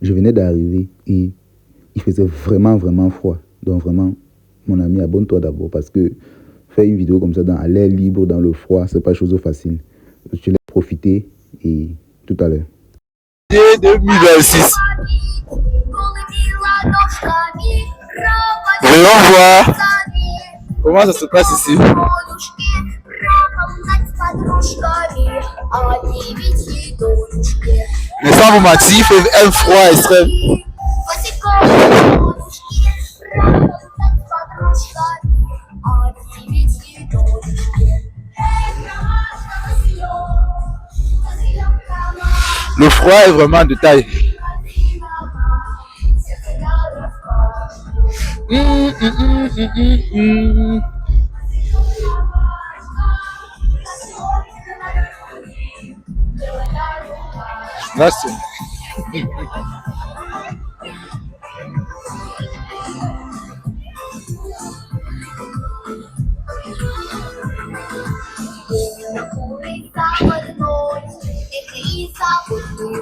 Je venais d'arriver et il faisait vraiment, vraiment froid. Donc vraiment, mon ami, abonne-toi d'abord parce que faire une vidéo comme ça à l'air libre, dans le froid, c'est pas chose facile. Je l'ai profité et tout à l'heure. 2026. Voyons voir comment ça se passe ici. Mais sans vous mentir, il fait un froid extrême. Le froid est vraiment de taille. Merci.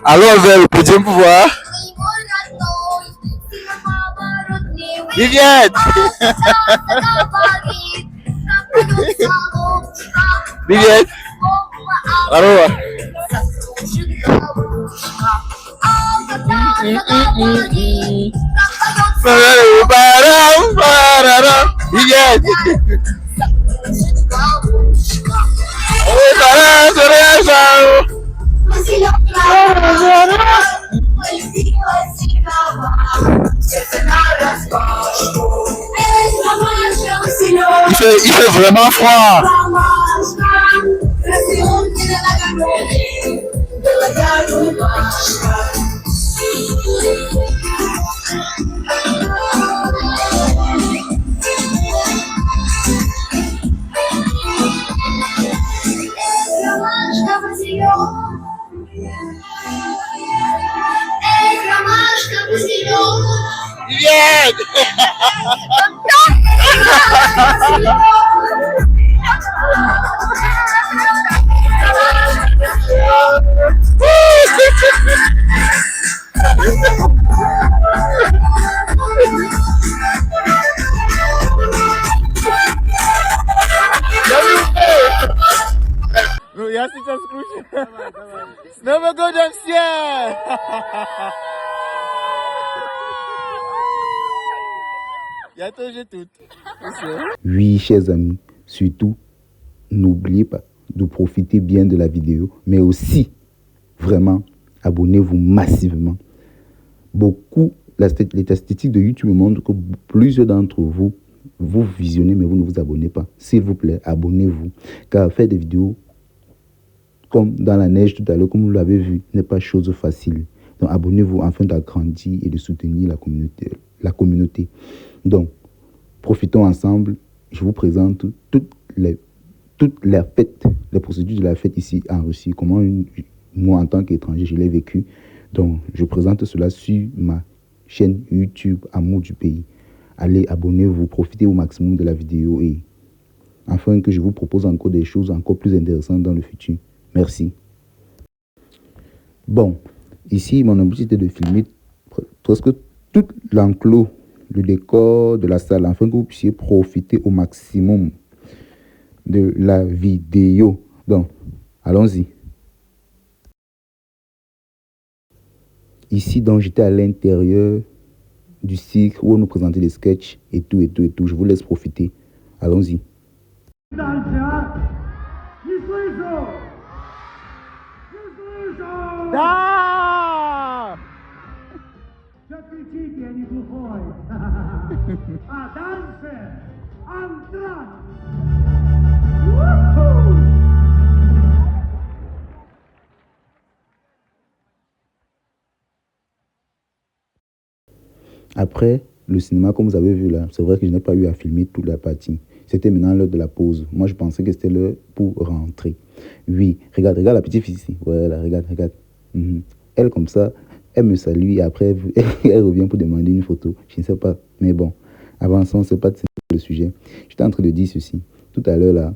Allons vers le podium pour voir. Viviette. Viviette. Alors. Viviette. Il fait vraiment froid. Viviette. Ну, я сейчас кручу. С Новым годом всех! Я тоже тут. Oui, chers amis, surtout, n'oubliez pas de profiter bien de la vidéo, mais aussi, vraiment, abonnez-vous massivement. Beaucoup, les statistiques de YouTube montrent que plusieurs d'entre vous, vous visionnez, mais vous ne vous abonnez pas. S'il vous plaît, abonnez-vous. Car faire des vidéos comme dans la neige tout à l'heure, comme vous l'avez vu, n'est pas chose facile. Donc, abonnez-vous afin d'agrandir et de soutenir la communauté. Donc, profitons ensemble. Je vous présente toutes les fêtes, les procédures de la fête ici en Russie. Comment moi, en tant qu'étranger, je l'ai vécu. Donc, je présente cela sur ma chaîne YouTube Amour du pays. Allez, abonnez-vous, profitez au maximum de la vidéo et afin que je vous propose encore des choses encore plus intéressantes dans le futur. Merci. Bon, ici, mon objectif était de filmer presque tout l'enclos, le décor de la salle, afin que vous puissiez profiter au maximum de la vidéo. Donc, allons-y. Ici, donc, j'étais à l'intérieur du cirque où on nous présentait des sketchs et tout, et tout, et tout. Je vous laisse profiter. Allons-y. Да! Что кричите, я не глухой. А дальше антракт. Après le cinéma, comme vous avez vu là, c'est vrai que je n'ai pas eu à filmer toute la partie. C'était maintenant l'heure de la pause. Moi, je pensais que c'était l'heure pour rentrer. Oui, regarde la petite fille ici. Voilà, regarde. Elle, comme ça, elle me salue et après, elle revient pour demander une photo. Je ne sais pas. Mais bon, avançons, c'est pas le sujet. J'étais en train de dire ceci. Tout à l'heure, là,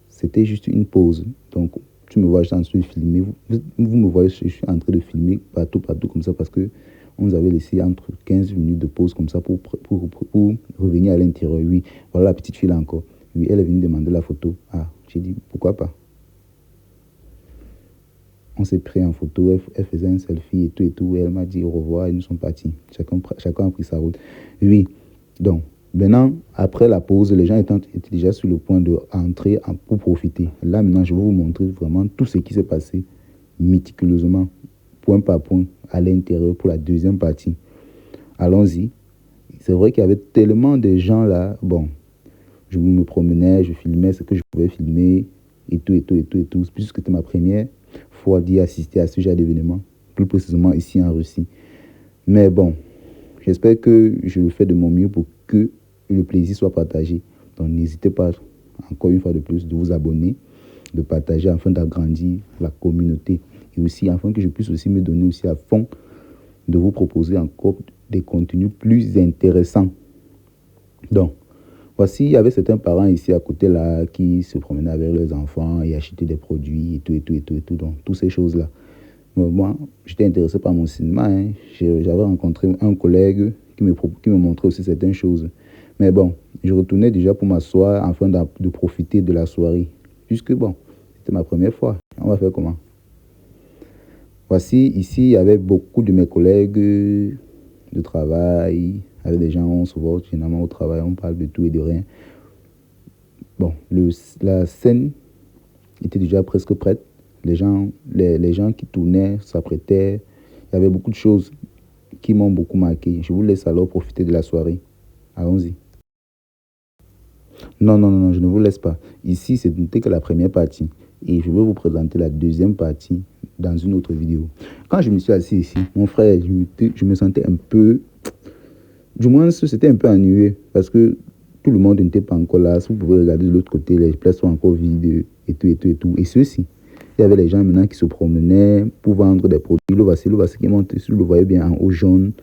c'était juste une pause. Donc, tu me vois, je suis en train de filmer. Vous me voyez, je suis en train de filmer partout, comme ça, parce que On nous avait laissé entre 15 minutes de pause comme ça pour revenir à l'intérieur. Oui, voilà la petite fille là encore. Oui, elle est venue demander la photo. Ah, j'ai dit, pourquoi pas. On s'est pris en photo, elle faisait un selfie et tout. Et elle m'a dit au revoir et nous sommes partis. Chacun a pris sa route. Oui, donc, maintenant, après la pause, les gens étaient déjà sur le point d'entrer pour profiter. Là, maintenant, je vais vous montrer vraiment tout ce qui s'est passé méticuleusement, point par point, à l'intérieur pour la deuxième partie. Allons-y. C'est vrai qu'il y avait tellement de gens là. Bon, je me promenais, je filmais ce que je pouvais filmer et tout. Puisque c'était ma première fois d'y assister à ce genre d'événement, plus précisément ici en Russie. Mais bon, j'espère que je le fais de mon mieux pour que le plaisir soit partagé. Donc n'hésitez pas, encore une fois de plus, de vous abonner, de partager afin d'agrandir la communauté et aussi afin que je puisse aussi me donner aussi à fond de vous proposer encore des contenus plus intéressants. Donc, voici, il y avait certains parents ici à côté là qui se promenaient avec leurs enfants et achetaient des produits et tout. Donc, toutes ces choses-là. Moi, j'étais intéressé par mon cinéma. Hein. J'avais rencontré un collègue qui me montrait aussi certaines choses. Mais bon, je retournais déjà pour m'asseoir afin de profiter de la soirée. Puisque bon, c'était ma première fois. On va faire comment? Voici, ici, il y avait beaucoup de mes collègues de travail. Avec des gens, on se voit généralement au travail, on parle de tout et de rien. Bon, la scène était déjà presque prête. Les gens qui tournaient s'apprêtaient. Il y avait beaucoup de choses qui m'ont beaucoup marqué. Je vous laisse alors profiter de la soirée. Allons-y. Non, je ne vous laisse pas. Ici, ce n'était que la première partie. Et je vais vous présenter la deuxième partie dans une autre vidéo. Quand je me suis assis ici, mon frère, je me sentais un peu... Du moins, c'était un peu ennuyé parce que tout le monde n'était pas encore là. Si vous pouvez regarder de l'autre côté, les places sont encore vides et tout. Et ceci, il y avait les gens maintenant qui se promenaient pour vendre des produits. Le voici qui monte, si vous le voyez bien, en haut jaune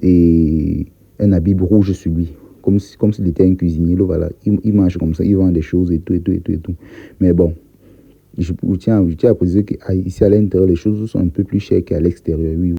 et un habit rouge sur lui. Comme s'il était un cuisinier. Le voilà, il mange comme ça, il vend des choses et tout. Mais bon, je tiens à préciser qu'ici à l'intérieur, les choses sont un peu plus chères qu'à l'extérieur. Oui.